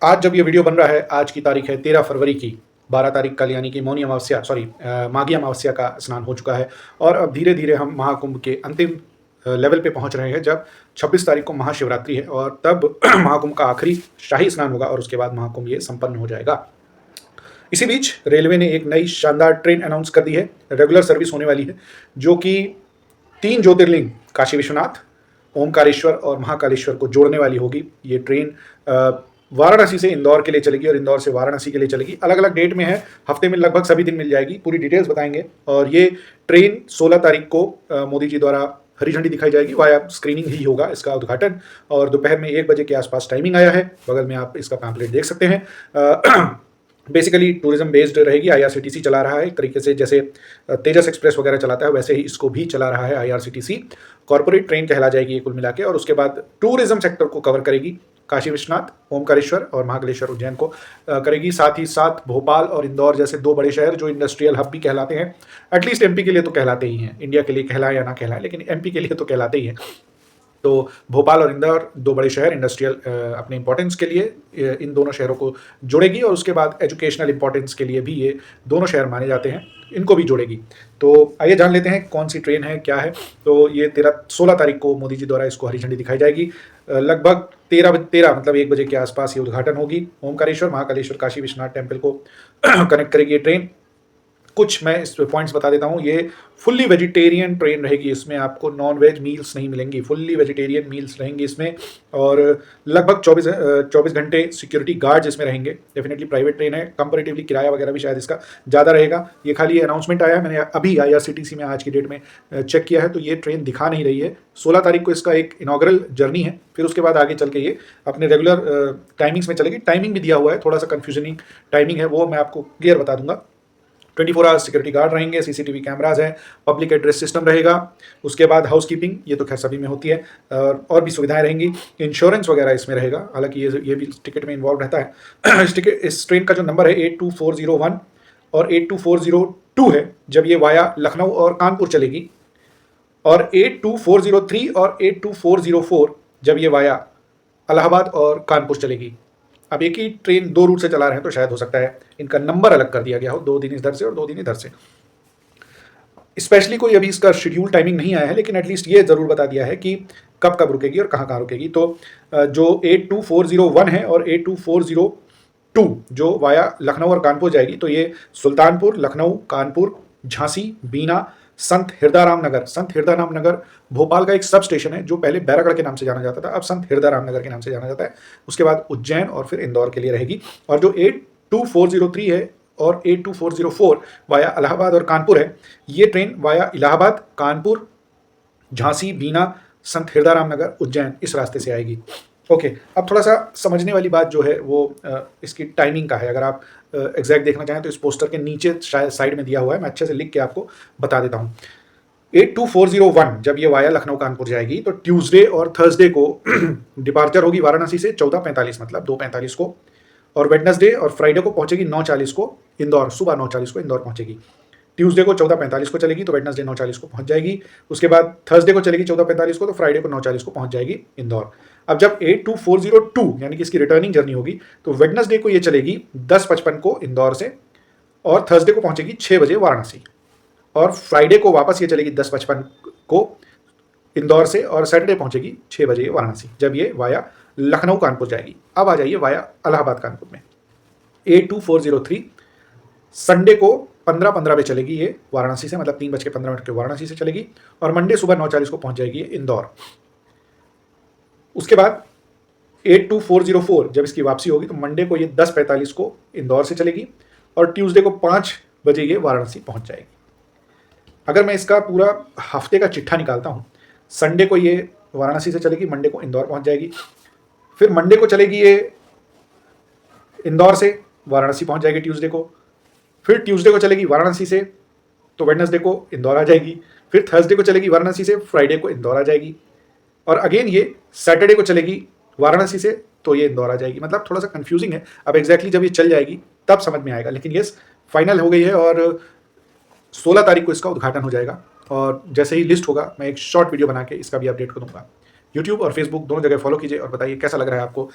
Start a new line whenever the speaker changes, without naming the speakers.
आज जब ये वीडियो बन रहा है, आज की तारीख है 13 फरवरी की, 12 तारीख कल यानी कि मौनी अमावस्या माघी अमावस्या का स्नान हो चुका है और अब धीरे-धीरे हम महाकुंभ के अंतिम लेवल पे पहुंच रहे हैं, जब 26 तारीख को महाशिवरात्रि है और तब महाकुंभ का आखिरी शाही स्नान होगा और उसके बाद महाकुंभ ये संपन्न हो जाएगा। इसी बीच रेलवे ने एक नई शानदार ट्रेन अनाउंस कर दी है, रेगुलर सर्विस होने वाली है, जो कि 3 ज्योतिर्लिंग काशी विश्वनाथ, ओमकारेश्वर और महाकालेश्वर को जोड़ने वाली होगी। ये ट्रेन वाराणसी से इंदौर के लिए चलेगी और इंदौर से वाराणसी के लिए चलेगी। अलग-अलग डेट में है, हफ्ते में लगभग सभी दिन मिल जाएगी, पूरी डिटेल्स बताएंगे। और ये ट्रेन 16 तारीख को मोदी जी द्वारा हरी झंडी दिखाई जाएगी, वाया स्क्रीनिंग ही होगा इसका उद्घाटन, और दोपहर में 1 बजे के आसपास टाइमिंग आया है। बगल में आप इसका पैम्पलेट देख सकते हैं। बेसिकली टूरिज्म बेस्ड रहेगी, आईआरसीटीसी चला रहा है, एक तरीके से जैसे तेजस एक्सप्रेस वगैरह चलाता है वैसे ही इसको भी चला रहा है आईआरसीटीसी। कॉर्पोरेट ट्रेन कहला जाएगी ये कुल मिला के, और उसके बाद टूरिज्म सेक्टर को कवर करेगी, काशी विश्वनाथ, ओमकारेश्वर और महाकालेश्वर उज्जैन को करेगी। साथ ही साथ भोपाल और इंदौर जैसे 2 बड़े शहर जो इंडस्ट्रियल हब भी कहलाते हैं, एटलीस्ट एमपी के लिए तो कहलाते ही हैं, इंडिया के लिए कहलाए या ना कहलाए लेकिन एमपी के लिए तो कहलाते ही हैं। तो भोपाल और इंदौर 2 बड़े शहर इंडस्ट्रियल अपने इंपॉर्टेंस के लिए इन दोनों शहरों को जोड़ेगी, और उसके बाद एजुकेशनल इंपॉर्टेंस के लिए भी ये दोनों शहर माने जाते हैं, इनको भी जोड़ेगी। तो आइए जान लेते हैं कौन सी ट्रेन है, क्या है। तो ये 16 तारीख को मोदी जी द्वारा इसको हरी झंडी दिखाई जाएगी। लगभग 13 मतलब 1 बजे के आसपास ये उद्घाटन होगी। ओमकारेश्वर, महाकालेश्वर, काशी विश्वनाथ टेम्पल को कनेक्ट करेगी ये ट्रेन। कुछ मैं इस पॉइंट्स बता देता हूँ। ये फुल्ली वेजिटेरियन ट्रेन रहेगी, इसमें आपको नॉन वेज मील्स नहीं मिलेंगी, फुल्ली वेजिटेरियन मील्स रहेंगी इसमें, और लगभग 24 घंटे सिक्योरिटी गार्ड्स इसमें रहेंगे। डेफिनेटली प्राइवेट ट्रेन है, कंपैरेटिवली किराया वगैरह भी शायद इसका ज़्यादा रहेगा। ये खाली अनाउंसमेंट आया है, मैंने अभी आईआरसीटीसी में आज की डेट में चेक किया है तो ये ट्रेन दिखा नहीं रही है। 16 तारीख को इसका एक इनॉग्रल जर्नी है, फिर उसके बाद आगे चल के ये अपने रेगुलर टाइमिंग्स में चलेगी। टाइमिंग भी दिया हुआ है, थोड़ा सा कन्फ्यूजनिंग टाइमिंग है, वो मैं आपको क्लियर बता दूंगा। 24 आवर्स सिक्योरिटी गार्ड रहेंगे, सीसीटीवी कैमराज हैं, पब्लिक एड्रेस सिस्टम रहेगा। उसके बाद हाउसकीपिंग, ये तो खैर सभी में होती है, और भी सुविधाएं रहेंगी। इंश्योरेंस वगैरह इसमें रहेगा, हालांकि ये भी टिकट में इन्वॉल्व रहता है। इस ट्रेन का जो नंबर है 82401 और 82402 है, जब ये वाया लखनऊ और कानपुर चलेगी, और 82403 और 82404 जब ये वाया इलाहाबाद और कानपुर चलेगी। अब एक ही ट्रेन 2 रूट से चला रहे हैं तो शायद हो सकता है इनका नंबर अलग कर दिया गया हो, 2 दिन इधर से और 2 दिन इधर से। स्पेशली कोई अभी इसका शेड्यूल टाइमिंग नहीं आया है, लेकिन एटलीस्ट ये ज़रूर बता दिया है कि कब कब रुकेगी और कहाँ कहाँ रुकेगी। तो जो 82401 है और 82402 जो वाया लखनऊ और कानपुर जाएगी, तो ये सुल्तानपुर, लखनऊ, कानपुर, झांसी, बीना, संत हिरदाराम नगर भोपाल का एक सब स्टेशन है, जो पहले बैरागढ़ के नाम से जाना जाता था, अब संत हिरदाराम नगर के नाम से जाना जाता है। उसके बाद उज्जैन और फिर इंदौर के लिए रहेगी। और जो 82403 है और 82404 वाया इलाहाबाद और कानपुर है, ये ट्रेन वाया इलाहाबाद, कानपुर, झांसी, बीना, संत हिरदाराम नगर, उज्जैन इस रास्ते से आएगी। ओके, अब थोड़ा सा समझने वाली बात जो है वो इसकी टाइमिंग का है। अगर आप एग्जैक्ट देखना चाहें तो इस पोस्टर के नीचे शायद साइड में दिया हुआ है, मैं अच्छे से लिख के आपको बता देता हूँ। 82401 जब ये वाया लखनऊ कानपुर जाएगी, तो ट्यूसडे और थर्सडे को डिपार्चर होगी वाराणसी से 14:45 मतलब 2:45 को, और वेडनेसडे और फ्राइडे को पहुंचेगी 9:40 को इंदौर, सुबह 9:40 को इंदौर पहुंचेगी। ट्यूसडे को 14:45 को चलेगी तो वेडनेसडे 9:40 को पहुंच जाएगी। उसके बाद थर्सडे को चलेगी 14:45 को, तो फ्राइडे को 9:40 को पहुंच जाएगी इंदौर। अब जब 82402 यानी कि इसकी रिटर्निंग जर्नी होगी, तो वेडनेसडे को ये चलेगी 10:55 को इंदौर से, और थर्सडे को पहुंचेगी 6 बजे वाराणसी, और फ्राइडे को वापस ये चलेगी 10:55 को इंदौर से, और सैटरडे पहुंचेगी 6 बजे वाराणसी, जब ये वाया लखनऊ कानपुर जाएगी। अब आ जाइए वाया इलाहाबाद कानपुर में। 82403 संडे को 15:15 पे चलेगी ये वाराणसी से, मतलब 3:15 के वाराणसी से चलेगी, और मंडे सुबह 9:40 को पहुंच जाएगी इंदौर। उसके बाद 82404 जब इसकी वापसी होगी, तो मंडे को ये 10:45 को इंदौर से चलेगी, और ट्यूसडे को 5 बजे ये वाराणसी पहुंच जाएगी। अगर मैं इसका पूरा हफ्ते का चिट्ठा निकालता हूँ, संडे को ये वाराणसी से चलेगी, मंडे को इंदौर पहुंच जाएगी, फिर मंडे को चलेगी ये इंदौर से वाराणसी पहुंच जाएगी ट्यूसडे को, फिर ट्यूसडे को चलेगी वाराणसी से तो वेडनेसडे को इंदौर आ जाएगी, फिर थर्सडे को चलेगी वाराणसी से, फ्राइडे को इंदौर आ जाएगी, और अगेन ये सैटरडे को चलेगी वाराणसी से तो ये इंदौर आ जाएगी। मतलब थोड़ा सा कंफ्यूजिंग है, अब एग्जैक्टली जब ये चल जाएगी तब समझ में आएगा, लेकिन ये फाइनल हो गई है, और 16 तारीख को इसका उद्घाटन हो जाएगा। और जैसे ही लिस्ट होगा मैं एक शॉर्ट वीडियो बना के इसका भी अपडेट को दूंगा। यूट्यूब और फेसबुक दोनों जगह फॉलो कीजिए और बताइए कैसा लग रहा है आपको।